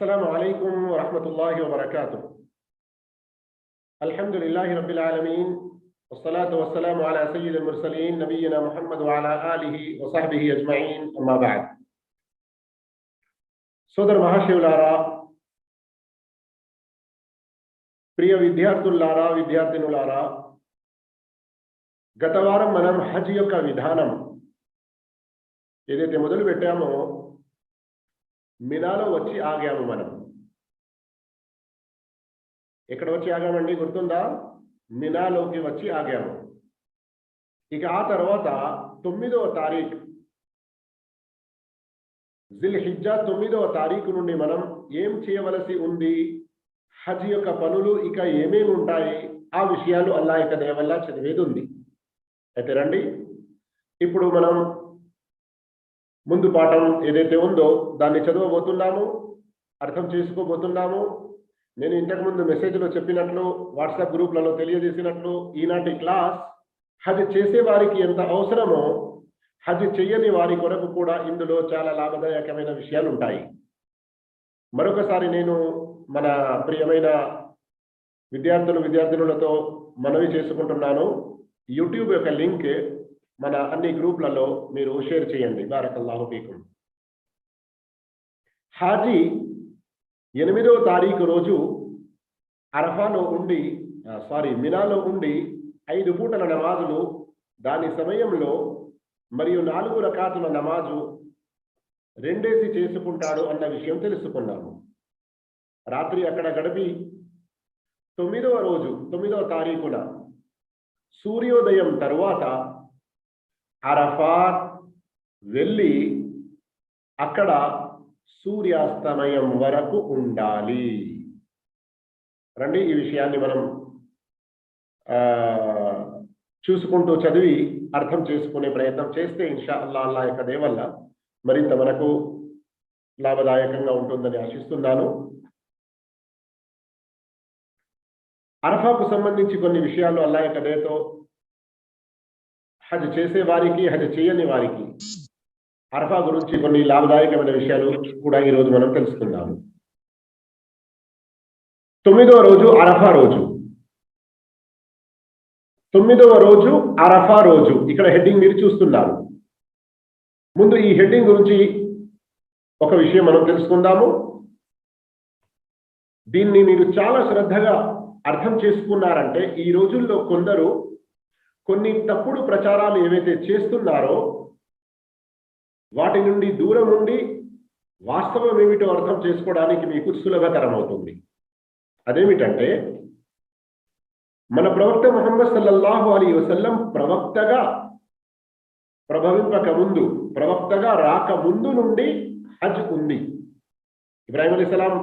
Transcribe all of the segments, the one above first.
السلام عليكم ورحمة الله وبركاته. الحمد لله رب العالمين، والصلاة والسلام على سيد المرسلين نبينا محمد وعلى آله وصحبه أجمعين. أما بعد. సోదర మహాశివులారా, ప్రియ విద్యార్థులారా, విద్యార్థినులారా, గత వారం మనం హజ్ యొక్క విధానం ఏదైతే మొదలు పెట్టామో మినాలో వచ్చి ఆగాము. మనం ఎక్కడ వచ్చి ఆగామండి? గుర్తుందా? మినాలోకి వచ్చి ఆగాము. ఇక ఆ తర్వాత 9వ తారీఖు జిల్హిజ్జా 9వ తారీఖు నుండి మనం ఏం చేయవలసి ఉంది, హజ్ యొక్క పనులు ఇక ఏమేమి ఉంటాయి, ఆ విషయాలు అల్లాహ్ యొక్క దయ వల్ల చదివేది ఉంది. అయితే రండి, ఇప్పుడు మనం ముందు పాఠం ఏదైతే ఉందో దాన్ని చదవబోతున్నాము, అర్థం చేసుకోబోతున్నాము. నేను ఇంతకుముందు మెసేజ్లో చెప్పినట్లు, వాట్సాప్ గ్రూప్లలో తెలియజేసినట్లు, ఈనాటి క్లాస్ హజ్ చేసే వారికి ఎంత అవసరమో హజ్ చెయ్యని వారి కొరకు కూడా ఇందులో చాలా లాభదాయకమైన విషయాలు ఉంటాయి. మరొకసారి నేను మన ప్రియమైన విద్యార్థులతో మనవి చేసుకుంటున్నాను, యూట్యూబ్ యొక్క లింక్ మన అన్ని గ్రూప్లలో మీరు షేర్ చేయండి. బారకల్లాహు ఫీకుం. హాజీ 8వ తారీఖు రోజు అరఫాలో ఉండి మినాలో ఉండి 5 పూటల నమాజులు, దాని సమయంలో మరియు 4 రకాతుల నమాజు రెండేసి చేసుకుంటాడు అన్న విషయం తెలుసుకున్నాము. రాత్రి అక్కడ గడిపి 9వ తారీఖున సూర్యోదయం తరువాత అరఫాత్ వెళ్ళి అక్కడ సూర్యాస్తమయం వరకు ఉండాలి. రండి, ఈ విషయాన్ని మనం చూసుకుంటూ చదివి అర్థం చేసుకునే ప్రయత్నం చేస్తే ఇన్షా అల్లాహ్ యొక్క దయ వల్ల మరింత మనకు లాభదాయకంగా ఉంటుందని ఆశిస్తున్నాను. అరఫాకు సంబంధించి కొన్ని విషయాలు అల్లాహ్ యొక్క దయతో హజ్ చేసే వారికి, హజ్ చేయని వారికి అరఫా గురించి కొన్ని లాభదాయకమైన విషయాలు కూడా ఈరోజు మనం తెలుసుకుందాము. 9వ రోజు అరఫా రోజు. 9వ రోజు అరఫా రోజు. ఇక్కడ హెడ్డింగ్ మీరు చూస్తున్నారు. ముందు ఈ హెడ్డింగ్ గురించి ఒక విషయం మనం తెలుసుకుందాము. దీన్ని మీరు చాలా శ్రద్ధగా అర్థం చేసుకున్నారంటే ఈ రోజుల్లో కొందరు కొన్ని తప్పుడు ప్రచారాలు ఏవైతే చేస్తున్నారో వాటి నుండి దూరం ఉండి వాస్తవం ఏమిటో అర్థం చేసుకోవడానికి మీకు సులభతరం అవుతుంది. అదేమిటంటే, మన ప్రవక్త ముహమ్మద్ సల్లల్లాహు అలైహి వసల్లం ప్రవక్తగా ప్రభవింపక ముందు, ప్రవక్తగా రాకముందు నుండి హజ్ ఉంది. ఇబ్రాహీం అలైహిస్సలాం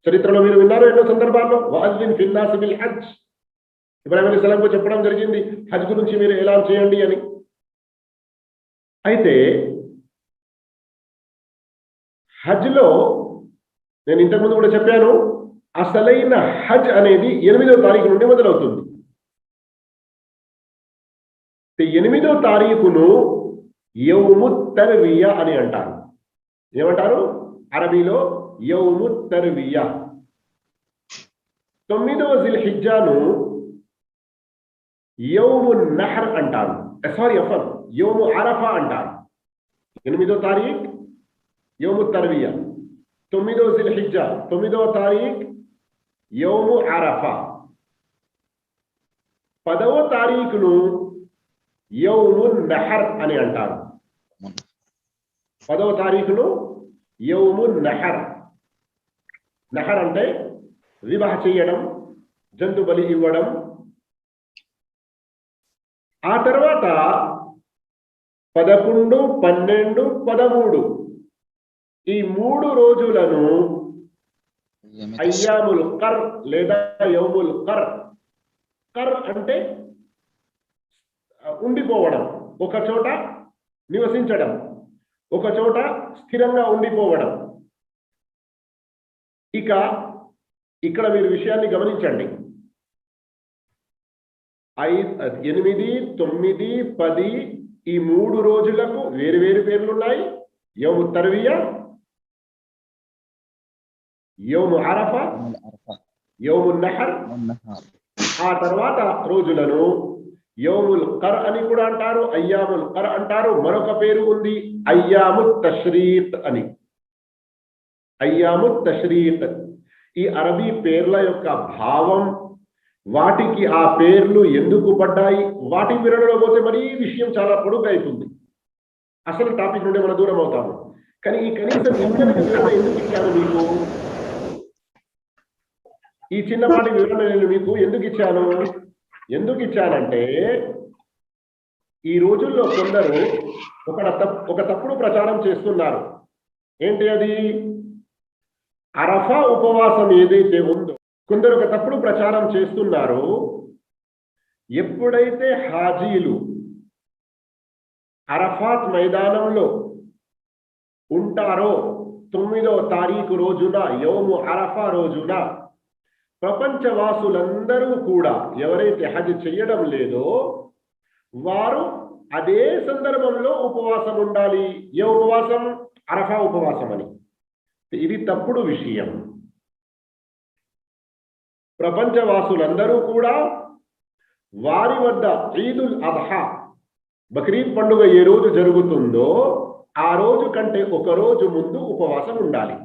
చరిత్రలో మీరు విన్నారు ఎన్నో సందర్భాల్లో, వఅజ్జిన్ ఫిన్నాసి బిల్ హజ్. ఇబ్రాహీం అలైహిస్సలాంకు చెప్పడం జరిగింది హజ్ గురించి మీరు ఎలా చేయండి అని. అయితే హజ్లో నేను ఇంతకుముందు కూడా చెప్పాను, అసలైన హజ్ అనేది 8వ తారీఖు నుండి మొదలవుతుంది. 8వ తారీఖును యౌము తర్వియా అని అంటారు. ఏమంటారు అరబీలో? యౌము తర్వియా. 9వ జిల్హిజ్జాను యౌము నహర్ అంటారు. యౌము అరఫా అంటారు. 8వ తారీఖు యౌము తర్వియా, 9వ జిల్హిజ్జా 9వ తారీఖు యౌము అరఫా, 10వ తారీఖును యౌము నహర్ అని అంటారు. 10వ తారీఖును యౌము నహర్. నహర్ అంటే జిబహ చేయడం, జంతు బలి ఇవ్వడం. ఆ తర్వాత 11, 12, 13 ఈ 3 రోజులను అయ్యాముల్ కర్ లేదా యౌముల్ కర్. కర్ అంటే ఉండిపోవడం, ఒక చోట నివసించడం, ఒక చోట స్థిరంగా ఉండిపోవడం. ఇక ఇక్కడ మీరు విషయాన్ని గమనించండి. 8, 9, 10 ఈ 3 రోజులకు వేరు వేరు పేర్లున్నాయి. యౌము తర్వియా, యౌము అరఫా, యౌమున్ నహర్, ఆ తర్వాత రోజులను యౌముల్ ఖర్ అని కూడా అంటారు, అయ్యాముల్ ఖర్ అంటారు. మరొక పేరు ఉంది అయ్యాముత్ తష్రీక్ అని. అయ్యాముత్ తష్రీక్. ఈ అరబీ పేర్ల యొక్క భావం, వాటికి ఆ పేర్లు ఎందుకు పడ్డాయి, వాటి వివరణలో పోతే మరీ విషయం చాలా పొడుగు అవుతుంది. అసలు టాపిక్ నుండి మనం దూరం అవుతాము. కానీ ఈ కనీసం ఇంతటి వివరణ ఎందుకు ఇచ్చాను మీకు? ఈ చిన్నపాటి వివరణ నేను మీకు ఎందుకు ఇచ్చానంటే, ఈ రోజుల్లో కొందరు ఒక తప్పుడు ప్రచారం చేస్తున్నారు. ఏంటి అది? అరఫా ఉపవాసం ఏదైతే ఉందో, కొందరు ఒక తప్పుడు ప్రచారం చేస్తున్నారు. ఎప్పుడైతే హాజీలు అరఫాత్ మైదానంలో ఉంటారో 9వ తారీఖు రోజున, యౌము అరఫా రోజున, ప్రపంచవాసులందరూ కూడా ఎవరైతే హజ్ చేయడం లేదో వారు అదే సందర్భంలో ఉపవాసం ఉండాలి. ఏ ఉపవాసం? అరఫా ఉపవాసం అని. ఇది తప్పుడు విషయం. ప్రపంచవాసులందరూ కూడా వారి వద్ద ఈదుల్ అద్హా, బక్రీద్ పండుగ ఏ రోజు జరుగుతుందో ఆ రోజు కంటే ఒక రోజు ముందు ఉపవాసం ఉండాలి.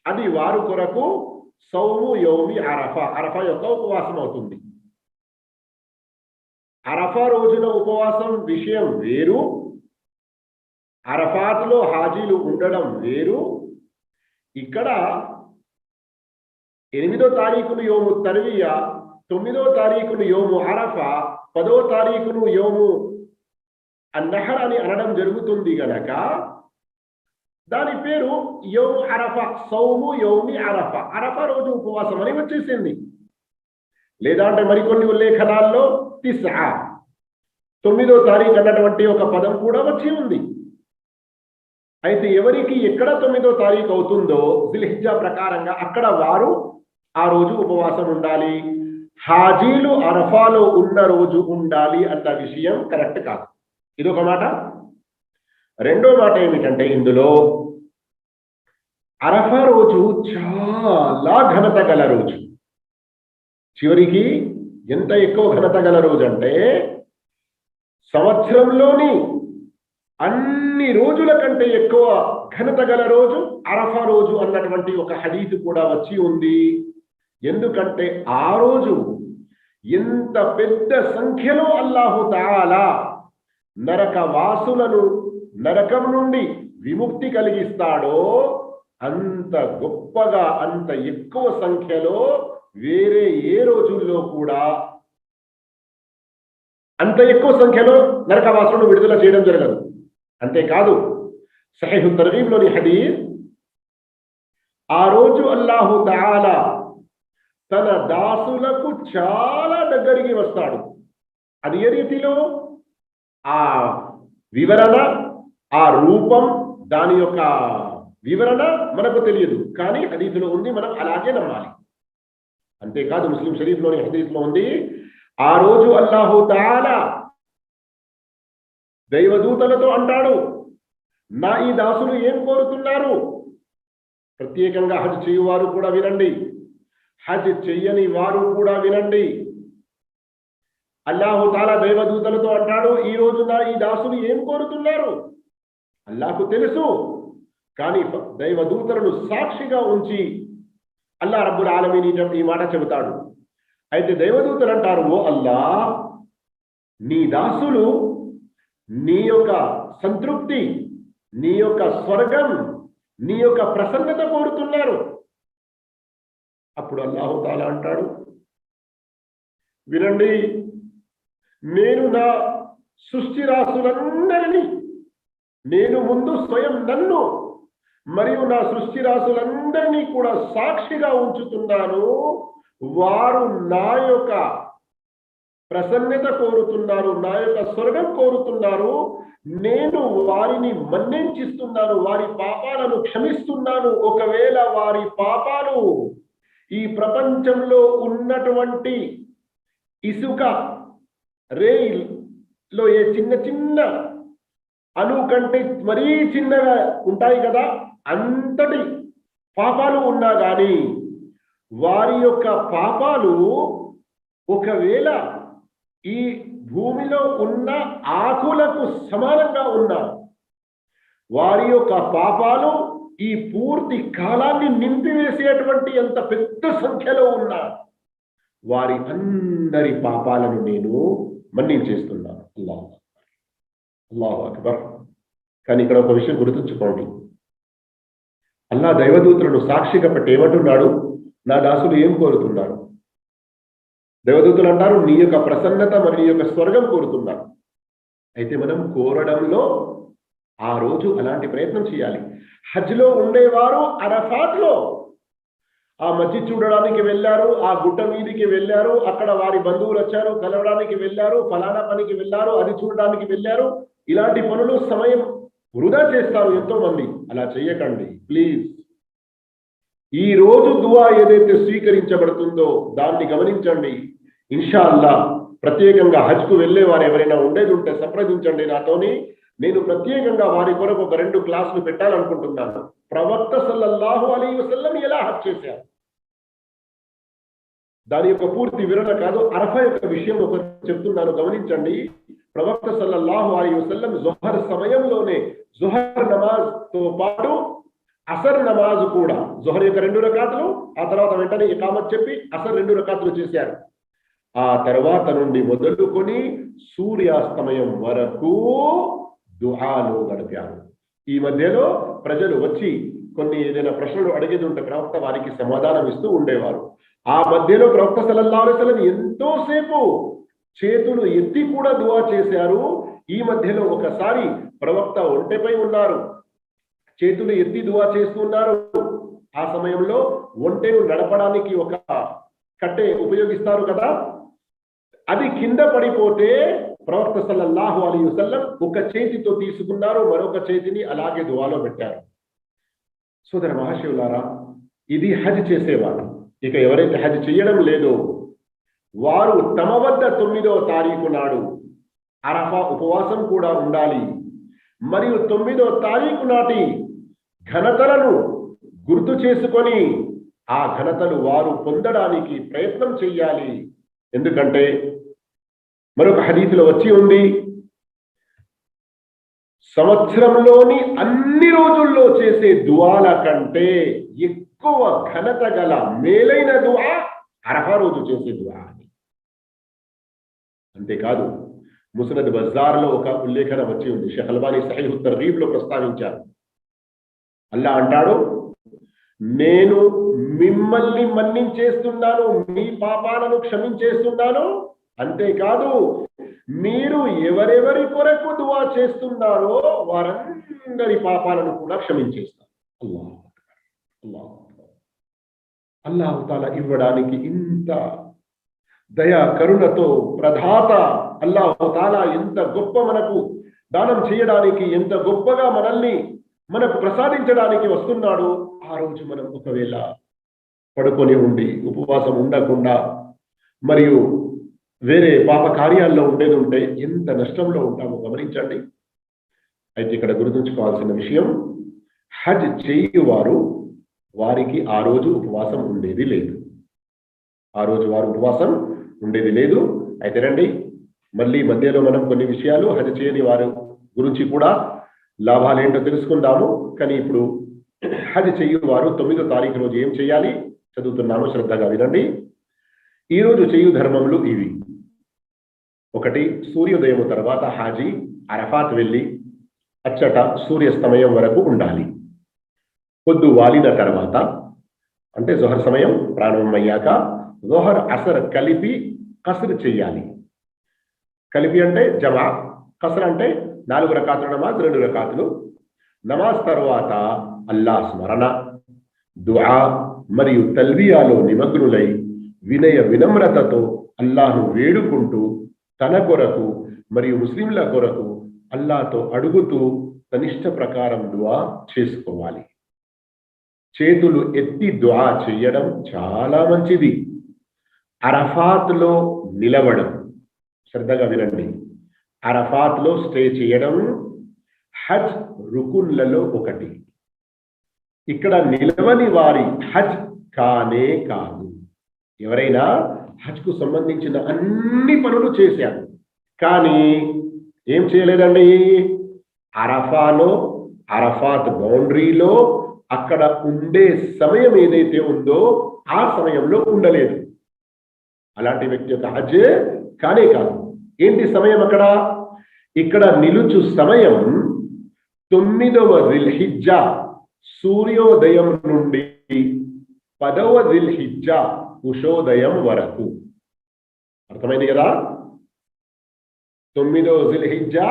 అది వారి కొరకు సౌము యౌమి అరఫా, అరఫా యొక్క ఉపవాసం అవుతుంది. అరఫా రోజున ఉపవాసం విషయం వేరు, అరఫాత్లో హాజీలు ఉండడం వేరు. ఇక్కడ 8వ తారీఖును యోము తర్వియా, 9వ తారీఖును యోము అరఫా, 10వ తారీఖును యోము అన్నహర్ అని అనడం జరుగుతుంది గనక దాని పేరు యౌము అరఫా, సౌము యౌమి అరఫా, అరఫా రోజు ఉపవాసం అని వచ్చేసింది. లేదా అంటే మరికొన్ని ఉల్లేఖనాల్లో 9వ తారీఖు అన్నటువంటి ఒక పదం కూడా వచ్చి ఉంది. అయితే ఎవరికి ఎక్కడ 9వ తారీఖు అవుతుందో జిల్హిజ్జా ప్రకారంగా అక్కడ వారు ఆ రోజు ఉపవాసం ఉండాలి. హాజీలు అరఫాలో ఉన్న రోజు ఉండాలి అన్న విషయం కరెక్ట్ కాదు. ఇదొక మాట. రెండో మాట ఏమిటంటే, ఇందులో అరఫా రోజు చాలా ఘనత గల రోజు. చివరికి ఎంత ఎక్కువ ఘనత గల రోజు అంటే, సంవత్సరంలోని అన్ని రోజుల కంటే ఎక్కువ ఘనత గల రోజు అరఫా రోజు అన్నటువంటి ఒక హదీసు కూడా వచ్చి ఉంది. ఎందుకంటే ఆ రోజు ఎంత పెద్ద సంఖ్యలో అల్లాహు తఆలా నరక వాసులను నరకం నుండి విముక్తి కలిగిస్తాడో అంత గొప్పగా, అంత ఎక్కువ సంఖ్యలో వేరే ఏ రోజుల్లో కూడా అంత ఎక్కువ సంఖ్యలో నరకవాసులను విడుదల చేయడం జరగదు. అంతేకాదు, సహీహు తర్గీబ్లోని హదీస్, ఆ రోజు అల్లాహు తఆలా తన దాసులకు చాలా దగ్గరికి వస్తాడు. అది ఏ రీతిలో? ఆ వివరణ, ఆ రూపం, దాని యొక్క వివరణ మనకు తెలియదు, కానీ హదీసులో ఉంది, మనం అలాగే నమ్మాలి. అంతేకాదు, ముస్లిం షరీఫ్లోని హదీస్లో ఉంది, ఆ రోజు అల్లాహు తఆలా దైవదూతలతో అంటాడు, నా ఈ దాసులు ఏం కోరుతున్నారు? ప్రత్యేకంగా హజ్ చేయువారు కూడా వినండి, హజ్ చెయ్యని వారు కూడా వినండి. అల్లాహు తఆలా దైవదూతలతో అంటాడు, ఈ రోజు నా ఈ దాసులు ఏం కోరుతున్నారు? అల్లాహకు తెలుసు, కానీ దైవదూతలను సాక్షిగా ఉంచి అల్లాహ్ రబ్బుల్ ఆలమీన్ ఈ మాట చెబుతాడు. అయితే దైవదూతలు అంటారు, ఓ అల్లాహ్, నీ దాసులు నీ యొక్క సంతృప్తి, నీ యొక్క స్వర్గం, నీ యొక్క ప్రసన్నత కోరుతున్నారు. అప్పుడు అల్లాహు తఆలా అంటాడు, వినండి, నేను నా సృష్టి రాసులందరినీ, నేను ముందు స్వయం నన్ను మరియు నా సృష్టి రాసులందరినీ కూడా సాక్షిగా ఉంచుతున్నాను. వారు నా యొక్క ప్రసన్నత కోరుతున్నారు, నా యొక్క స్వర్గం కోరుతున్నారు. నేను వారిని మన్నించిస్తున్నాను, వారి పాపాలను క్షమిస్తున్నాను. ఒకవేళ వారి పాపాలు ఈ ప్రపంచంలో ఉన్నటువంటి ఇసుక రేయిలో ఏ చిన్న చిన్న అణు కంటే మరీ చిన్నగా ఉంటాయి కదా, అంతటి పాపాలు ఉన్నా కానీ వారి యొక్క పాపాలు ఒకవేళ ఈ భూమిలో ఉన్న ఆకులకు సమానంగా ఉన్నా, వారి యొక్క పాపాలు ఈ పూర్తి కాలాన్ని నింపివేసేటువంటి ఎంత పెద్ద సంఖ్యలో ఉన్నా, వారి అందరి పాపాలను నేను మన్నించేస్తున్నాను. అల్లాహు అక్బర్. కానీ ఇక్కడ ఒక విషయం గుర్తుంచుకోండి, అల్లా దైవదూతలను సాక్షిగా పెట్టి ఏమంటున్నాడు? నా దాసులు ఏం కోరుతున్నారు? దైవదూతలు అంటారు, నీ యొక్క ప్రసన్నత మరియు నీ యొక్క స్వర్గం కోరుతున్నారు. అయితే మనం కోరడంలో ఆ రోజు అలాంటి ప్రయత్నం చేయాలి. హజ్లో ఉండేవారు అరఫాత్లో ఆ మస్జిద్ చూడడానికి వెళ్ళారు, ఆ గుట్ట మీదికి వెళ్ళారు, అక్కడ వారి బంధువులు వచ్చారు, కలవడానికి వెళ్ళారు, ఫలానా పనికి వెళ్ళారు, అది చూడడానికి వెళ్ళారు. ఇలాంటి పనులు సమయం వృధా చేస్తారు ఎంతో మంది. అలా చేయకండి ప్లీజ్. ఈ రోజు దువా ఏదైతే స్వీకరించబడుతుందో దాన్ని గమనించండి. ఇన్షా అల్లా ప్రత్యేకంగా హజ్కు వెళ్ళే వారు ఎవరైనా ఉండేది ఉంటే సంప్రదించండి నాతోని. నేను ప్రత్యేకంగా వారి కొరకు ఒక 2 క్లాసులు పెట్టాలనుకుంటున్నాను. ప్రవక్త సల్లల్లాహు అలైహి వసల్లం ఎలా హజ్ చేశారు, దాని యొక్క పూర్తి వివరణ కాదు, అరఫా యొక్క విషయం ఒక చెప్తున్నాను, గమనించండి. ప్రవక్త సల్లల్లాహు అలైహి వసల్లం జుహర్ సమయంలోనే జుహర్ నమాజ్ తో పాటు అసర్ నమాజ్ కూడా, జుహర్ యొక్క 2 రకాతులు, ఆ తర్వాత వెంటనే ఇకామత్ చెప్పి అసర్ 2 రకాతులు చేశారు. ఆ తర్వాత నుండి మొదలుకొని సూర్యాస్తమయం వరకు దుఆలో గడిపారు. ఈ మధ్యలో ప్రజలు వచ్చి కొన్ని ఏదైనా ప్రశ్నలు అడిగేది ఉంటే ప్రవక్త వారికి సమాధానం ఇస్తూ ఉండేవారు. ఆ మధ్యలో ప్రవక్త సల్లల్లాహు అలైహి వసల్లం ఎంతోసేపు చేతులు ఎత్తి కూడా దుఆ చేశారు. ఈ మధ్యలో ఒకసారి ప్రవక్త ఒంటెపై ఉన్నారు, చేతులు ఎత్తి దుఆ చేస్తున్నారు. ఆ సమయంలో ఒంటెను నడపడానికి ఒక కట్టె ఉపయోగిస్తారు కదా, అది కింద పడిపోతే ప్రవక్త సల్లల్లాహు అలైహి వసల్లం ఒక చేతితో తీసుకున్నారు, మరొక చేతిని అలాగే దుఆలో పెట్టారు. సోదర మహాశివులారా, ఇది హజ్ చేసేవారు. ఇక ఎవరైతే హజ్ చేయడం లేదో వారు తమ వద్ద 9వ తారీఖు నాడు అరఫా ఉపవాసం కూడా ఉండాలి. మరియు 9వ తారీఖు నాటి ఘనతలను గుర్తు చేసుకొని ఆ ఘనతలు వారు పొందడానికి ప్రయత్నం చెయ్యాలి. ఎందుకంటే మరొక హదీసులో వచ్చి ఉంది, సంవత్సరంలోని అన్ని రోజుల్లో చేసే దుఆల కంటే ఎక్కువ ఘనత గల మేలైన దుఆ అరఫా రోజు చేసే దుఆ అని. అంతేకాదు ముస్నద్ బజార్లో ఒక ఉల్లేఖన వచ్చి ఉంది, షేఖ్ అల్బానీ సహీహ్ తర్గీబ్ లో ప్రస్తావించారు. అల్లా అంటాడు, నేను మిమ్మల్ని మన్నించేస్తున్నాను, మీ పాపాలను క్షమించేస్తున్నాను, అంతేకాదు మీరు ఎవరెవరి కొరకు దుఆ చేస్తున్నారో వారందరి పాపాలను కూడా క్షమించేస్తారు. అల్లాహు తాలా ఇవ్వడానికి ఇంత దయా కరుణతో ప్రధాత అల్లాహు తాలా ఎంత గొప్ప మనకు దానం చేయడానికి, ఎంత గొప్పగా మనల్ని మనకు ప్రసాదించడానికి వస్తున్నాడు. ఆ రోజు మనం ఒకవేళ పడుకొని ఉండి ఉపవాసం ఉండకుండా మరియు వేరే పాప కార్యాల్లో ఉండేది ఉంటే ఎంత నష్టంలో ఉంటామో గమనించండి. అయితే ఇక్కడ గుర్తుంచుకోవాల్సిన విషయం, హజ్ చేయువారు వారికి ఆ రోజు ఉపవాసం ఉండేది లేదు. ఆ రోజు వారు ఉపవాసం ఉండేది లేదు. అయితే రండి, మళ్ళీ మధ్యలో మనం కొన్ని విషయాలు హజ్ చేయని వారి గురించి కూడా లాభాలు ఏంటో తెలుసుకుందాము. కానీ ఇప్పుడు హజ్ చేయువారు 9వ తారీఖు రోజు ఏం చేయాలి చదువుతున్నాను, శ్రద్ధగా వినండి. ఈ రోజు చేయు ధర్మములు ఇవి. 1, సూర్యోదయం తర్వాత హాజీ అరఫాత్ వెళ్ళి అచ్చట సూర్యాస్తమయం వరకు ఉండాలి. పొద్దు వాలిన తర్వాత అంటే జొహర్ సమయం ప్రారంభమయ్యాక జొహర్ అసర్ కలిపి కసర్ చెయ్యాలి. కలిపి అంటే జమా, కసర్ అంటే 4 రకాతుల నమాజ్ 2 రకాతులు. నమాజ్ తర్వాత అల్లా స్మరణ, దుఆ మరియు తల్బియాలో నిమగ్నులై వినయ వినమ్రతతో అల్లాహ్ను వేడుకుంటూ తన కొరకు మరియు ముస్లింల కొరకు అల్లాహ్తో అడుగుతూ తనిష్ట ప్రకారం దుఆ చేసుకోవాలి. చేతులు ఎత్తి దుఆ చేయడం చాలా మంచిది. అరఫాత్లో నిలవడం, శ్రద్ధగా వినండి, అరఫాత్లో స్టే చేయడం హజ్ రుకున్లలో ఒకటి. ఇక్కడ నిలవని వారి హజ్ కానే కాదు. ఎవరైనా హజ్కు సంబంధించిన అన్ని పనులు చేశారు, కానీ ఏం చేయలేదండి, అరఫాలో అరఫాత్ బౌండరీలో అక్కడ ఉండే సమయం ఏదైతే ఉందో ఆ సమయంలో ఉండలేదు. అలాంటి వ్యక్తి యొక్క హజ్ కానే కాదు. ఏంటి సమయం అక్కడ? ఇక్కడ నిలుచు సమయం 9వ జిల్హిజ్జా సూర్యోదయం నుండి 10వ జిల్హిజ్జా ఉషోదయం వరకు. అర్థమైంది కదా? 9వ జిల్హిజ్జా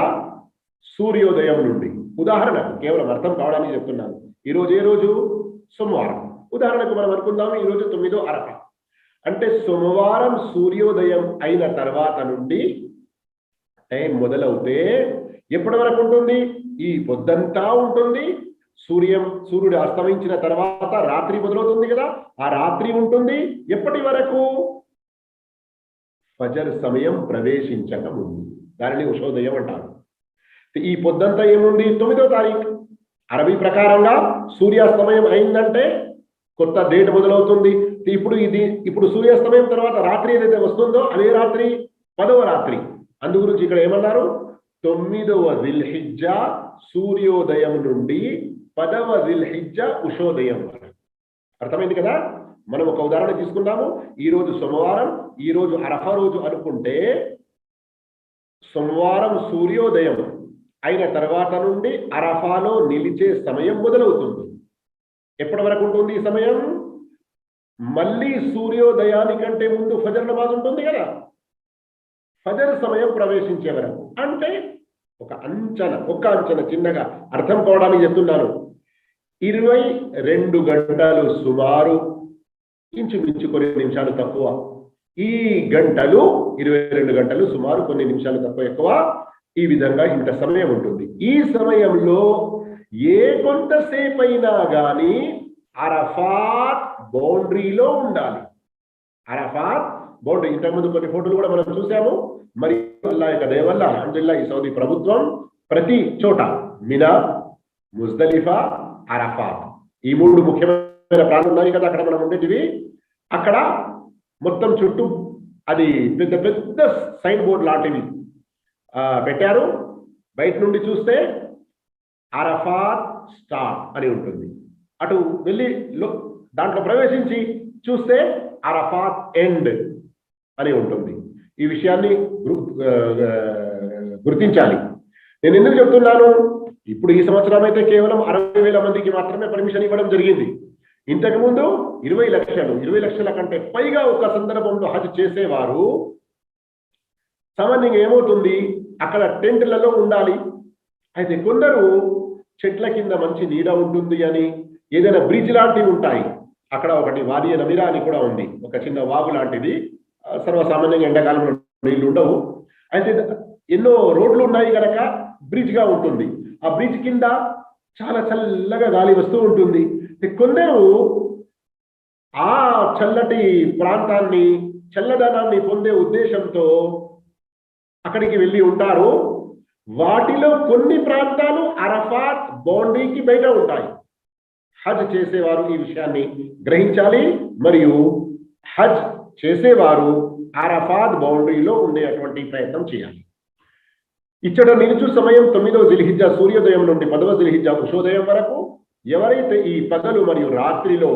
సూర్యోదయం నుండి. ఉదాహరణకు కేవలం అర్థం కావడానికి చెప్తున్నాను. ఈరోజు ఏ రోజు? సోమవారం. ఉదాహరణకు మనం అనుకుందాం ఈరోజు 9వ అరఫా. అంటే సోమవారం సూర్యోదయం అయిన తర్వాత నుండి టైం మొదలవుతే ఎప్పటి వరకు ఉంటుంది? ఈ పొద్దంతా ఉంటుంది. సూర్యుడు అస్తమించిన తర్వాత రాత్రి మొదలవుతుంది కదా, ఆ రాత్రి ఉంటుంది. ఎప్పటి వరకు? ఫజర్ సమయం ప్రవేశించక ముందు. దానిని ఉషోదయం అంటారు. ఈ పొద్దంతా ఏముంది? 9వ తారీఖు. అరబీ ప్రకారంగా సూర్యాస్తమయం అయిందంటే కొత్త డేట్ మొదలవుతుంది. ఇప్పుడు సూర్యాస్తమయం తర్వాత రాత్రి ఏదైతే వస్తుందో అదే రాత్రి 10వ రాత్రి. అందు గురించి ఇక్కడ ఏమన్నారు? 9వ జిల్హిజ్జా సూర్యోదయం నుండి 10వ జిల్హిజ్జా ఉషోదయం వరకు. అర్థమైంది కదా? మనం ఒక ఉదాహరణ తీసుకుందాము. ఈరోజు సోమవారం, ఈరోజు అరఫా రోజు అనుకుంటే సోమవారం సూర్యోదయం అయిన తర్వాత నుండి అరఫాలో నిలిచే సమయం మొదలవుతుంది. ఎప్పటి వరకు ఉంటుంది ఈ సమయం? మళ్ళీ సూర్యోదయానికంటే ముందు ఫజర్ నమాజ్ ఉంటుంది కదా, ఫజర్ సమయం ప్రవేశించే వరకు. అంటే ఒక అంచనా చిన్నగా అర్థం కావడానికి చెప్తున్నాను. 22 గంటలు సుమారు, ఇంచుమించు కొన్ని నిమిషాలు తక్కువ. ఈ గంటలు 22 గంటలు సుమారు కొన్ని నిమిషాలు తక్కువ ఎక్కువ, ఈ విధంగా ఇంత సమయం ఉంటుంది. ఈ సమయంలో ఏ కొంతసేపు అయినా కానీ అరఫాత్ బౌండరీలో ఉండాలి. అరఫాత్ బౌండరీ, ఇంతకుముందు కొన్ని ఫోటోలు కూడా మనం చూసాము. మరి అల్లాహ్ యొక్క దయ వల్ల అల్హమ్దులిల్లాహ్ ఈ సౌదీ ప్రభుత్వం ప్రతి చోట మినా, ముజ్దలిఫా, అరఫాత్ ఈ 3 ముఖ్యమైన ప్రాంతాలు ఉన్నాయి కదా అక్కడ మనం ఉండేటివి. అక్కడ మొత్తం చుట్టూ అది పెద్ద పెద్ద సైన్ బోర్డ్ లాంటివి పెట్టారు. బయట నుండి చూస్తే అరఫాత్ స్టార్ అని ఉంటుంది. అటు వెళ్ళి దాంట్లో ప్రవేశించి చూస్తే అరఫాత్ ఎండ్ అని ఉంటుంది. ఈ విషయాన్ని గుర్తించాలి. నేను ఎందుకు చెప్తున్నాను? ఇప్పుడు ఈ సంవత్సరం అయితే కేవలం 60,000 మందికి మాత్రమే పర్మిషన్ ఇవ్వడం జరిగింది. ఇంతకుముందు 20 లక్షల కంటే పైగా ఒక సందర్భంలో హజ్ చేసేవారు. సామాన్యంగా ఏమవుతుంది, అక్కడ టెంట్లలో ఉండాలి. అయితే కొందరు చెట్ల కింద మంచి నీడ ఉంటుంది అని, ఏదైనా బ్రిడ్జ్ లాంటివి ఉంటాయి. అక్కడ ఒకటి వాదియ నమిరా అని కూడా ఉంది, ఒక చిన్న వాగు లాంటిది. సర్వసామాన్యంగా ఎండాకాలంలో నీళ్లు ఉండవు. అయితే ఎన్నో రోడ్లు ఉన్నాయి కనుక బ్రిడ్జ్ గా ఉంటుంది. ఆ బ్రిడ్జ్ కింద చాలా చల్లగా గాలి వస్తూ ఉంటుంది. కొందరు ఆ చల్లటి ప్రాంతాన్ని, చల్లదనాన్ని పొందే ఉద్దేశంతో అక్కడికి వెళ్ళి ఉంటారు. వాటిలో కొన్ని ప్రాంతాలు అరఫాత్ బౌండరీకి బయట ఉంటాయి. హజ్ చేసేవారు ఈ విషయాన్ని గ్రహించాలి. మరియు హజ్ చేసేవారు అరఫాత్ బౌండరీలో ఉండేటువంటి ప్రయత్నం చేయాలి. ఇచ్చట నిలుచు సమయం 9వ జిల్హిజ్జా సూర్యోదయం నుండి 10వ జిల్హిజ్జా ఉషోదయం వరకు. ఎవరైతే ఈ పగలు మరియు రాత్రిలో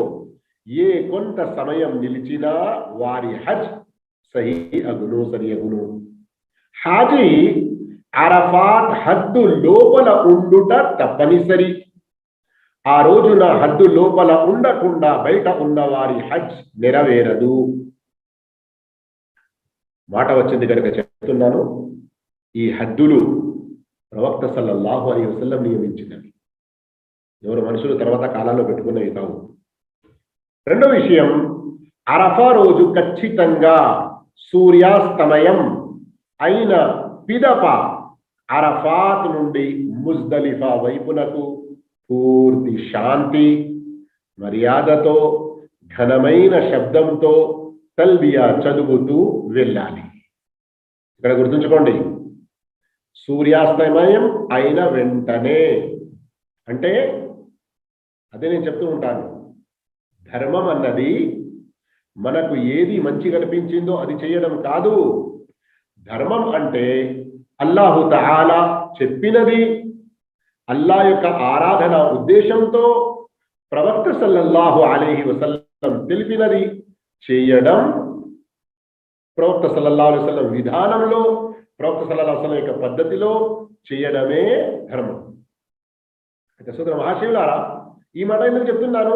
ఏ కొంత సమయం నిలిచినా వారి హజ్ సరి అగును. హాజీ అరఫాత్ హద్దు లోపల ఉండుట తప్పనిసరి. ఆ రోజున హద్దు లోపల ఉండకుండా బయట ఉన్న వారి హజ్ నెరవేరదు. మాట వచ్చింది కనుక చెప్తున్నాను. ఈ హద్దులు ప్రవక్త సల్లల్లాహు అలైహి వసల్లం నియమించినవి, ఎవరు మనుషులు తర్వాత కాలాల్లో పెట్టుకున్నవి కావు. రెండో విషయం, అరఫా రోజు ఖచ్చితంగా సూర్యాస్తమయం అయిన పిదప అరఫాత్ నుండి ముజ్దలిఫా వైపునకు పూర్తి శాంతి మర్యాదతో ఘనమైన శబ్దంతో తల్బియా చదువుతూ వెళ్ళాలి. ఇక్కడ గుర్తుంచుకోండి, సూర్యాస్తమయం అయిన వెంటనే, అంటే అదే నేను చెప్తూ ఉంటాను, ధర్మం అన్నది మనకు ఏది మంచి కనిపించిందో అది చేయడం కాదు. ధర్మం అంటే అల్లాహు తఆలా చెప్పినది, అల్లా యొక్క ఆరాధన ఉద్దేశంతో ప్రవక్త సల్లల్లాహు అలైహి వసల్లం తెలిపినది చేయడం, ప్రవక్త సల్లల్లాహు అలైహి వసల్లం విధానంలో, ప్రవక్త సల్లల్లాహు అలైహి వసల్లం యొక్క పద్ధతిలో చేయడమే ధర్మం. అయితే సోదర మహాశివులారా, ఈ మాట ఎందుకు చెప్తున్నాను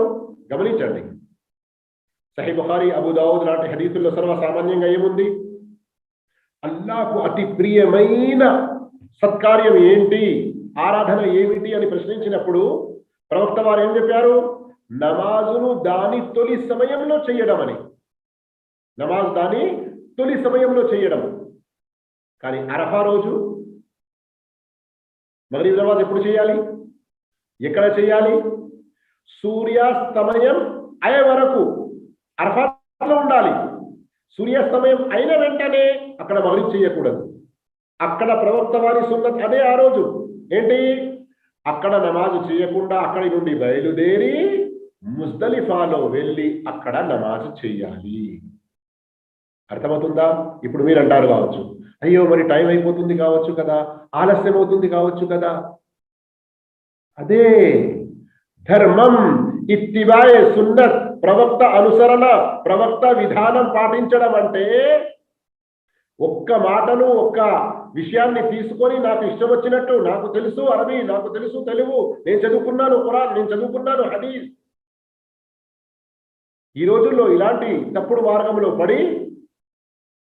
గమనించండి. సహీ బుఖారీ, అబూ దావూద్ లాంటి హదీసుల్లో సర్వసామాన్యంగా ఏముంది? అల్లాహకు అతి ప్రియమైన సత్కార్యం ఏంటి, ఆరాధన ఏమిటి అని ప్రశ్నించినప్పుడు ప్రవక్త వారు ఏం చెప్పారు? నమాజును దాని తొలి సమయంలో చేయడం అని. నమాజ్ దాని తొలి సమయంలో చేయడం. కానీ అరఫా రోజు మగ్రిబ్ నమాజ్ ఎప్పుడు చేయాలి, ఎక్కడ చేయాలి? సూర్యాస్తమయం అయ్యే వరకు అరఫాలో ఉండాలి. సూర్యాస్తమయం అయిన వెంటనే అక్కడ మగ్రిబ్ చేయకూడదు. అక్కడ ప్రవక్త వారి సున్నత్ అదే. ఆ రోజు ఏంటి? అక్కడ నమాజు చేయకుండా అక్కడి నుండి బయలుదేరి ముజ్దలిఫాలో వెళ్ళి అక్కడ నమాజు చేయాలి. అర్థమవుతుందా? ఇప్పుడు మీరు అంటారు కావచ్చు, అయ్యో మరి టైం అయిపోతుంది కావచ్చు కదా, ఆలస్యం అవుతుంది కావచ్చు కదా. అదే ధర్మం, ఇత్తిబాయే సున్నత్, ప్రవక్త అనుసరణ, ప్రవక్త విధానం పాటించడం అంటే ఒక్క మాటను, ఒక్క విషయాన్ని తీసుకొని నాకు ఇష్టం వచ్చినట్టు, నాకు తెలుసు అరబీ, నాకు తెలుసు తెలుగు, నేను చదువుకున్నాను ఖురాన్, నేను చదువుకున్నాను హదీస్. ఈ రోజుల్లో ఇలాంటి తప్పుడు మార్గంలో పడి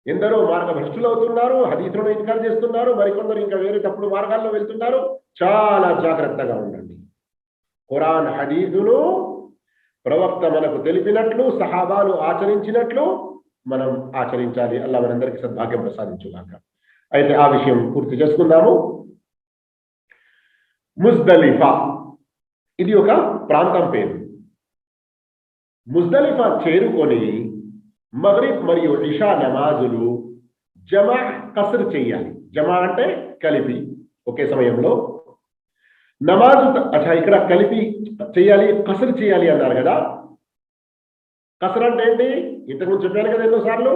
ఎందరో మార్గభ్రష్టులు అవుతున్నారు, హదీసులను ఇన్కార్ చేస్తున్నారు, మరికొందరు ఇంకా వేరే తప్పుడు మార్గాల్లో వెళ్తున్నారు. చాలా జాగ్రత్తగా ఉండండి. ఖురాన్ హదీసును ప్రవక్త మనకు తెలిపినట్లు, సహాబాలు ఆచరించినట్లు మనం ఆచరించాలి. అల్లా మనందరికీ సద్భాగ్యం ప్రసాదించుగాక. అయితే ఆ విషయం పూర్తి చేసుకుందాము. ముజ్దలిఫా, ఇది ఒక ప్రాంతం పేరు. ముజ్దలిఫా చేరుకొని మగ్రిబ్ మరియు ఇషా నమాజులు జమా, కస్ర్ చేయాలి. జమా అంటే కలిపి ఒకే సమయంలో నమాజు. ఇక్కడ కలిపి చేయాలి, కస్ర్ చేయాలి అన్నారు కదా. కస్ర్ అంటే ఏంటి? ఇంతకుముందు చెప్పాను కదా ఎన్నోసార్లు.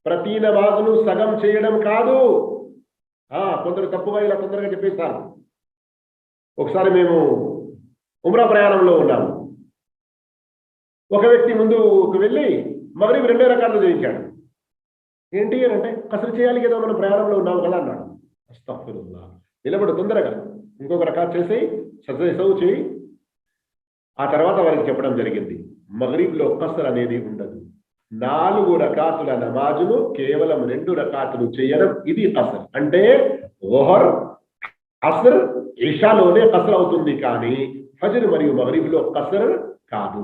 ప్రతి నమాజును సగం చేయడం కాదు. కొందరు తప్పుగా ఇలా తొందరగా చెప్పేస్తారు. ఒకసారి మేము ఉమ్రా ప్రయాణంలో ఉన్నాము. ఒక వ్యక్తి ముందుకు వెళ్ళి మగ్రిబ్ 2 రకాలు చేయించాడు. ఏంటి అని అంటే, కసరు చేయాలి కదా, మనం ప్రయాణంలో ఉన్నాము కదా అన్నాడు. అస్తగ్ఫిరుల్లాహ్, నిలబడు తొందరగా, ఇంకొక రకాత్ చేసి సజద్ చేయి. ఆ తర్వాత వారికి చెప్పడం జరిగింది, మగ్రిబ్లో కసర్ అనేది ఉండదు. 4 రకాతుల నమాజును కేవలం 2 రకాతులు చేయడం, ఇది కసర్. అంటే ज़ोहర్, అస్ర్, ఇషాలోనే కసర్ అవుతుంది, కానీ ఫజ్ర్ మరియు మగ్రిబ్లో కసర్ కాదు.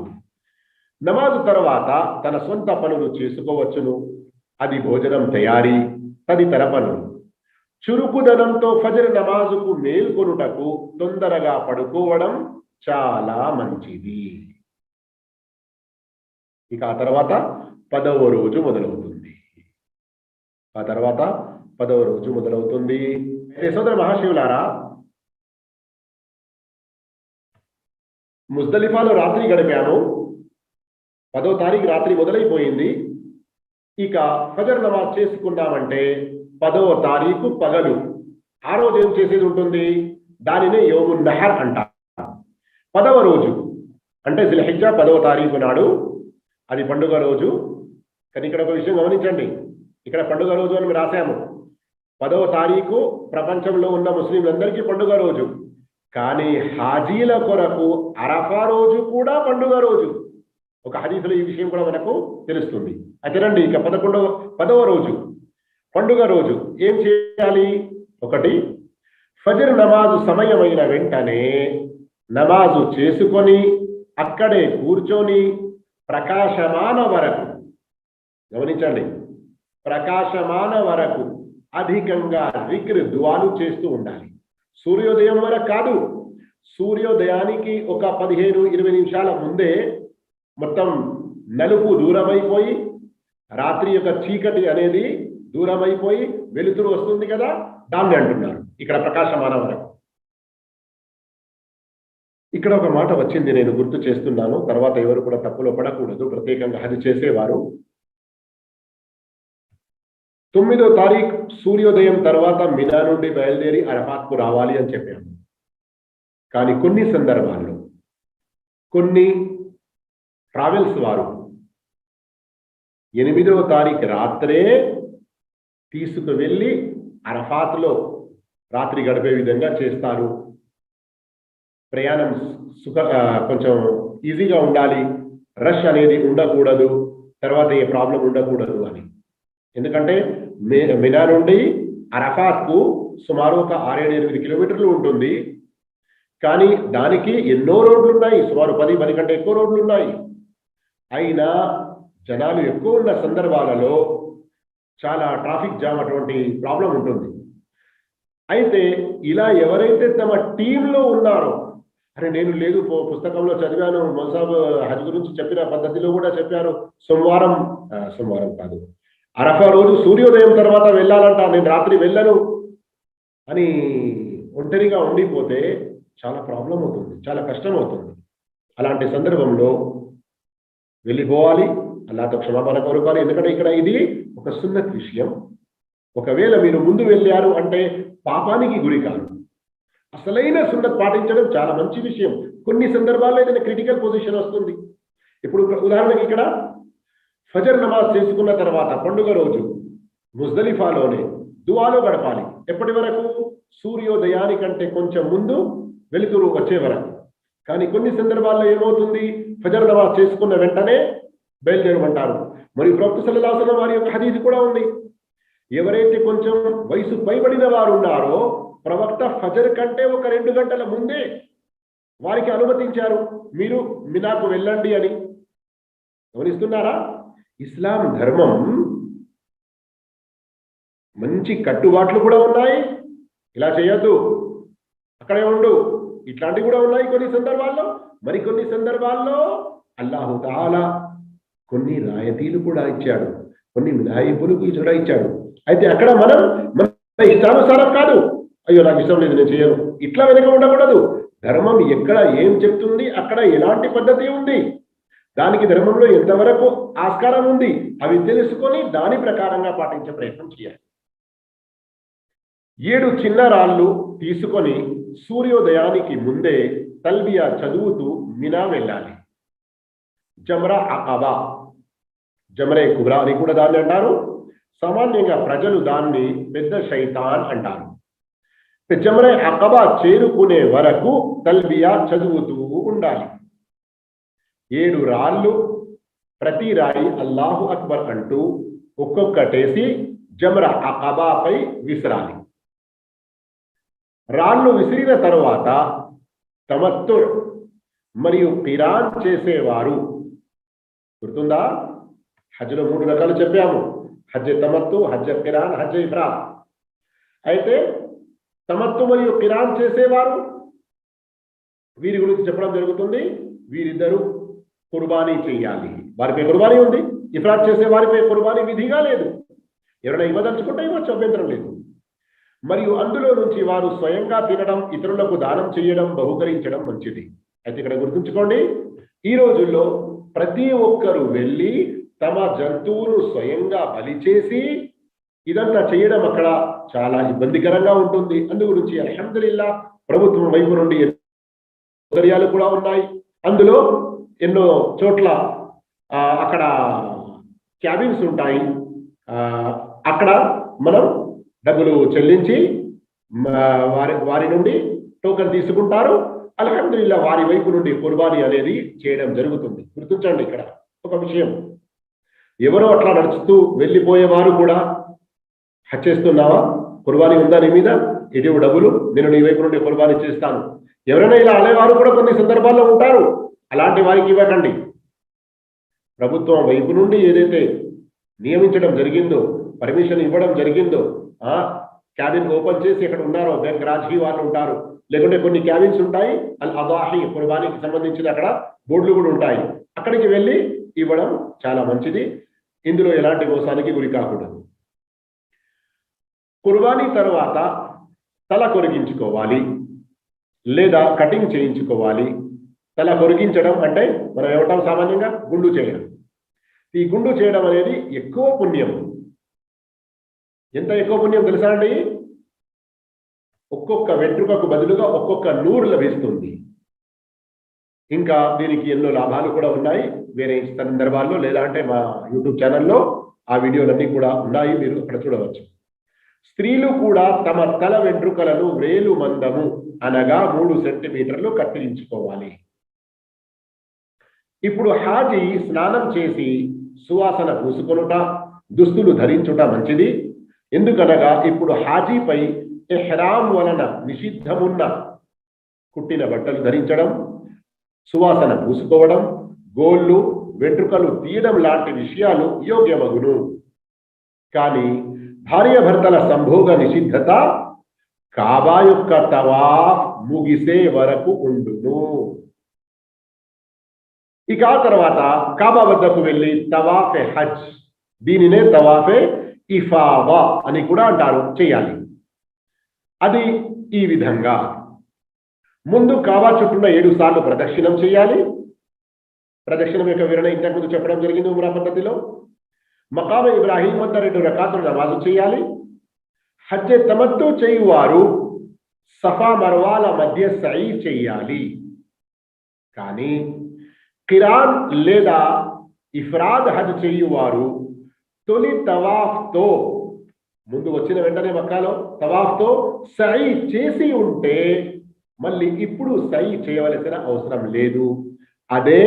నమాజు తర్వాత తన సొంత పనులు చేసుకోవచ్చును. అది భోజనం తయారీ తదితర పనులు. చురుకుదనంతో ఫజ్ర్ నమాజుకు మేల్కొనుటకు తొందరగా పడుకోవడం చాలా మంచిది. ఇక ఆ తర్వాత 10వ రోజు మొదలవుతుంది. సోదర మహాశివులారా, ముజ్దలిఫాలో రాత్రి గడిపాము. 10వ తారీఖు రాత్రి మొదలైపోయింది. ఇక ఫజర్ నమాజ్ చేసుకున్నామంటే 10వ తారీఖు పగలు. ఆ రోజు ఏం చేసేది ఉంటుంది? దానినే యౌమున్ నహర్ అంటారు. 10వ రోజు అంటే జిల్హిజ్జా 10వ తారీఖు నాడు అది పండుగ రోజు. కానీ ఇక్కడ ఒక విషయం గమనించండి, ఇక్కడ పండుగ రోజు అని మేము రాశాము. 10వ తారీఖు ప్రపంచంలో ఉన్న ముస్లింలందరికీ పండుగ రోజు. కానీ హాజీల కొరకు అరఫా రోజు కూడా పండుగ రోజు. ఒక హదీసులో ఈ విషయం కూడా మనకు తెలుస్తుంది. అయితే రండి, ఇక 10వ రోజు పండుగ రోజు ఏం చేయాలి? 1, ఫజ్ర్ నమాజు సమయమైన వెంటనే నమాజు చేసుకొని అక్కడే కూర్చొని ప్రకాశమాన వరకు, గమనించండి, ప్రకాశమాన వరకు అధికంగా జిక్ర్, దుఆలు చేస్తూ ఉండాలి. సూర్యోదయం వరకు కాదు, సూర్యోదయానికి ఒక 15-20 నిమిషాల ముందే మొత్తం నలుపు దూరమైపోయి, రాత్రి యొక్క చీకటి అనేది దూరమైపోయి వెలుతురు వస్తుంది కదా, దాన్ని అంటున్నారు ఇక్కడ ప్రకాశమాన వరకు. ఇక్కడ ఒక మాట వచ్చింది, నేను గుర్తు చేస్తున్నాను, తర్వాత ఎవరు కూడా తప్పులో పడకూడదు. ప్రత్యేకంగా హజ్ చేసేవారు 9వ తారీఖు సూర్యోదయం తర్వాత మినా నుండి బయలుదేరి అరఫాత్కు రావాలి అని చెప్పాము. కానీ కొన్ని సందర్భాల్లో కొన్ని ట్రావెల్స్ వారు 8వ తారీఖు రాత్రే తీసుకువెళ్ళి అరఫాత్లో రాత్రి గడిపే విధంగా చేస్తారు. ప్రయాణం కొంచెం ఈజీగా ఉండాలి, రష్ అనేది ఉండకూడదు, తర్వాత ఏ ప్రాబ్లం ఉండకూడదు అని. ఎందుకంటే మినా నుండి అరఫాత్కు సుమారు ఒక 6-8 కిలోమీటర్లు ఉంటుంది. కానీ దానికి ఎన్నో రోడ్లు ఉన్నాయి, సుమారు 10 కంటే ఎక్కువ రోడ్లు ఉన్నాయి. అయినా జనాలు ఎక్కువ ఉన్న సందర్భాలలో చాలా ట్రాఫిక్ జామ్ అటువంటి ప్రాబ్లం ఉంటుంది. అయితే ఇలా ఎవరైతే తమ టీంలో ఉన్నారో, అరే నేను లేదు పుస్తకంలో చదివాను, మొసాబ్ హజ్ గురించి చెప్పిన పద్ధతిలో కూడా చెప్పారు, సోమవారం కాదు, అరఫా రోజు సూర్యోదయం తర్వాత వెళ్ళాలంట, నేను రాత్రి వెళ్ళను అని ఒంటరిగా ఉండిపోతే చాలా ప్రాబ్లం అవుతుంది, చాలా కష్టం అవుతుంది. అలాంటి సందర్భంలో వెళ్ళిపోవాలి, అల్లాహ్తో క్షమాపణ కోరుకోవాలి. ఎందుకంటే ఇక్కడ ఇది ఒక సున్నత్ విషయం. ఒకవేళ మీరు ముందు వెళ్ళారు అంటే పాపానికి గురి కాదు. అసలైన సున్నత్ పాటించడం చాలా మంచి విషయం. కొన్ని సందర్భాల్లో ఏదైనా క్రిటికల్ పొజిషన్ వస్తుంది. ఇప్పుడు ఉదాహరణకి ఇక్కడ ఫజర్ నమాజ్ చేసుకున్న తర్వాత పండుగ రోజు ముజ్దలిఫాలోనే దుఆలో గడపాలి. ఎప్పటి వరకు? సూర్యోదయానికంటే కొంచెం ముందు వెలుతురు వచ్చే వరకు. కానీ కొన్ని సందర్భాల్లో ఏమవుతుంది, ఫజర్ నమాజ్ చేసుకున్న వెంటనే బయలుదేరమంటారు. మరియు ప్రవక్త సల్లల్లాహు అలైహి వసల్లం వారి యొక్క హదీస్ కూడా ఉంది, ఎవరైతే కొంచెం వయసు పైబడిన వారు ఉన్నారో ప్రవక్త ఫజర్ కంటే ఒక 2 గంటల ముందే వారికి అనుమతించారు, మీరు మినాకు వెళ్ళండి అని. గమనిస్తున్నారా? ఇస్లాం ధర్మం మంచి కట్టుబాట్లు కూడా ఉన్నాయి. ఇలా చేయొద్దు, అక్కడే ఉండు, ఇట్లాంటివి కూడా ఉన్నాయి కొన్ని సందర్భాల్లో. మరికొన్ని సందర్భాల్లో అల్లాహు తఆలా కొన్ని రాయతీలు కూడా ఇచ్చాడు, కొన్ని మినహాయింపులు కూడా ఇచ్చాడు. అయితే అక్కడ మనం మన ఇష్టానుసారం కాదు, అయ్యో నాకు ఇష్టం లేదు నేను చేయను, ఇట్లా వెనక ఉండకూడదు. ధర్మం ఎక్కడ ఏం చెప్తుంది, అక్కడ ఎలాంటి పద్ధతి ఉంది, దానికి ధర్మంలో ఎంతవరకు ఆస్కారం ఉంది, అవి తెలుసుకొని దాని ప్రకారంగా పాటించే ప్రయత్నం చేయాలి. 7 చిన్న రాళ్ళు తీసుకొని సూర్యోదయానికి ముందే తల్బియా చదువుతూ మినా వెళ్ళాలి. జమ్రా అకబా, జమ్రే కుబ్రా అని కూడా దాన్ని అంటారు. సామాన్యంగా ప్రజలు దాన్ని పెద్ద శైతాన్ అంటారు. జమ్రే అకబా చేరుకునే వరకు తల్బియా చదువుతూ ఉండాలి. 7 రాళ్ళు, ప్రతి రాయి అల్లాహు అక్బర్ అంటూ ఒక్కొక్కటేసి జమ్రా అకబాపై విసిరాలి. రాళ్ళు విసిరిన తరువాత తమత్తు మరియు కిరాన్ చేసేవారు, గుర్తుందా? హజ్లో 3 రకాలు చెప్పాము, హజ్ తమత్తు, హజ్ కిరాన్, హజ్ ఇఫ్రాద్. అయితే తమత్తు మరియు కిరాన్ చేసేవారు, వీరి గురించి చెప్పడం జరుగుతుంది. వీరిద్దరూ కుర్బానీ చేయాలి, వారిపై కుర్బానీ ఉంది. ఇఫ్రాద్ చేసే వారిపై కుర్బానీ విధిగా లేదు, ఎవరైనా ఇవ్వదలుచుకుంటే ఇవ్వచ్చు, అభ్యంతరం లేదు. మరియు అందులో నుంచి వారు స్వయంగా తినడం, ఇతరులకు దానం చేయడం, బహుకరించడం మంచిది. అయితే ఇక్కడ గుర్తుంచుకోండి, ఈ రోజుల్లో ప్రతి ఒక్కరూ వెళ్ళి తమ జంతువును స్వయంగా బలి చేసి ఇదంతా చేయడం అక్కడ చాలా ఇబ్బందికరంగా ఉంటుంది. అందు గురించి అల్హమ్దులిల్లా ప్రభుత్వం వైపు నుండి సౌకర్యాలు కూడా ఉన్నాయి. అందులో ఎన్నో చోట్ల అక్కడ క్యాబిన్స్ ఉంటాయి, అక్కడ మనం డబ్బులు చెల్లించి వారి నుండి టోకెన్ తీసుకుంటారు. అల్హమ్దులిల్లా వారి వైపు నుండి కుర్బానీ అనేది చేయడం జరుగుతుంది. గుర్తించండి ఇక్కడ ఒక విషయం, ఎవరో అట్లా నడుస్తూ వెళ్ళిపోయేవారు కూడా హజ్ చేస్తున్నావా, కుర్బానీ ఉందా నీ మీద, ఇటు డబ్బులు, నేను నీ వైపు నుండి కుర్బానీ చేస్తాను, ఎవరైనా ఇలా అనేవారు కూడా కొన్ని సందర్భాల్లో ఉంటారు. అలాంటి వారికి ఇవ్వకండి. ప్రభుత్వం వైపు నుండి ఏదైతే నియమించడం జరిగిందో, పర్మిషన్ ఇవ్వడం జరిగిందో, క్యాబిన్ ఓపెన్ చేసి ఎక్కడ ఉన్నారో బ్యాంక్ రాజీ వాళ్ళు ఉంటారు, లేకుంటే కొన్ని క్యాబిన్స్ ఉంటాయి, అల్ అదాహి కుర్బానీకి సంబంధించిన అక్కడ బోర్డులు కూడా ఉంటాయి, అక్కడికి వెళ్ళి ఇవ్వడం చాలా మంచిది. ఇందులో ఎలాంటి మోసానికి గురి కాకూడదు. కుర్బానీ తర్వాత తల కొరిగించుకోవాలి లేదా కటింగ్ చేయించుకోవాలి. తల కొరిగించడం అంటే మనం ఏమంటాం సామాన్యంగా గుండు చేయడం. ఈ గుండు చేయడం అనేది ఎక్కువ పుణ్యం. ఎంత ఎక్కువ పుణ్యం తెలుసా అండి? ఒక్కొక్క వెంట్రుకకు బదులుగా ఒక్కొక్క నూరు లభిస్తుంది. ఇంకా దీనికి ఎన్నో లాభాలు కూడా ఉన్నాయి. వేరే సందర్భాల్లో లేదా అంటే మా యూట్యూబ్ ఛానల్లో ఆ వీడియోలన్నీ కూడా ఉన్నాయి, మీరు అక్కడ చూడవచ్చు. స్త్రీలు కూడా తమ తల వెంట్రుకలను వేలు మందము అనగా 3 సెంటీమీటర్లు కత్తిరించుకోవాలి. ఇప్పుడు హాజీ స్నానం చేసి సువాసన పూసుకొనుట, దుస్తులు ధరించుట మంచిది. ఎందుకనగా ఇప్పుడు హాజీపై ఇహ్రాం వలన నిషిద్ధమున్న కుట్టిన బట్టలు ధరించడం, సువాసన పూసుకోవడం, గోళ్ళు వెంట్రుకలు తీయడం లాంటి విషయాలు యోగ్యమగును. కానీ భార్యాభర్తల సంభోగ నిషిద్ధత కాబా యొక్క తవాఫ్ ముగిసే వరకు ఉండును. ఇక ఆ తర్వాత కాబా వద్దకు వెళ్ళి తవాఫే హజ్, దీనినే తవాఫే ఇఫాదా అని కూడా అంటారు, చేయాలి. అది ఈ విధంగా ముందు కాబా చుట్టూన 7 సార్లు ప్రదక్షిణం చేయాలి. ప్రదక్షిణం యొక్క వివరణ ఇంతకుముందు చెప్పడం జరిగింది ఉమ్రా పద్ధతిలో. మకామ ఇబ్రాహీం వద్ద 2 రకాతులు నమాజు చేయాలి. హజ్జే తమత్తు చేయువారు సఫా మర్వాల మధ్య సై చేయాలి. కానీ కిరాన్ లేదా ఇఫ్రాద్ హజ్ చేయువారు తొలి తవాఫ్తో ముందు వచ్చిన వెంటనే మక్కాలో తవాఫ్తో సై చేసి ఉంటే మళ్ళీ ఇప్పుడు సై చేయవలసిన అవసరం లేదు. అదే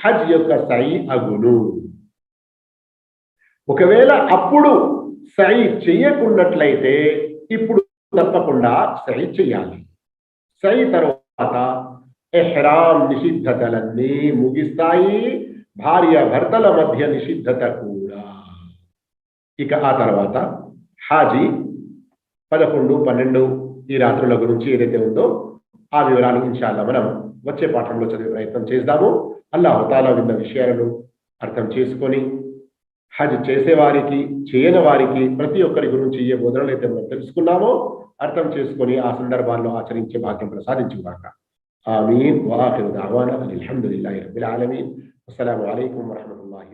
హజ్ యొక్క సై అగును. ఒకవేళ అప్పుడు సై చేయకున్నట్లయితే ఇప్పుడు తప్పకుండా సై చేయాలి. సై తర్వాత ఇహ్రాం నిషిద్ధతలన్నీ ముగిస్తాయి, భార్య భర్తల మధ్య నిషిద్ధత కూడా. ఇక ఆ తర్వాత హాజీ 11, 12 ఈ రాత్రుల గురించి ఏదైతే ఉందో ఆ వివరాలు ఇన్షాల్లా మనం వచ్చే పాఠంలో చదివే ప్రయత్నం చేద్దాము. అల్లాహ్ తాలా విన్న విషయాలను అర్థం చేసుకొని హజ్ చేసేవారికి చేయని వారికి ప్రతి ఒక్కరి గురించి ఏ బోధనలు అయితే మనం తెలుసుకున్నామో అర్థం చేసుకొని ఆ సందర్భాల్లో ఆచరించే భాగ్యం ప్రసాదించుగాక. ఆమీన్. వఆఖిరు దఅవానా అల్హమ్దులిల్లాహి రబ్బిల్ ఆలమీన్. అస్సలాము అలైకుం వరహ్మతుల్లాహి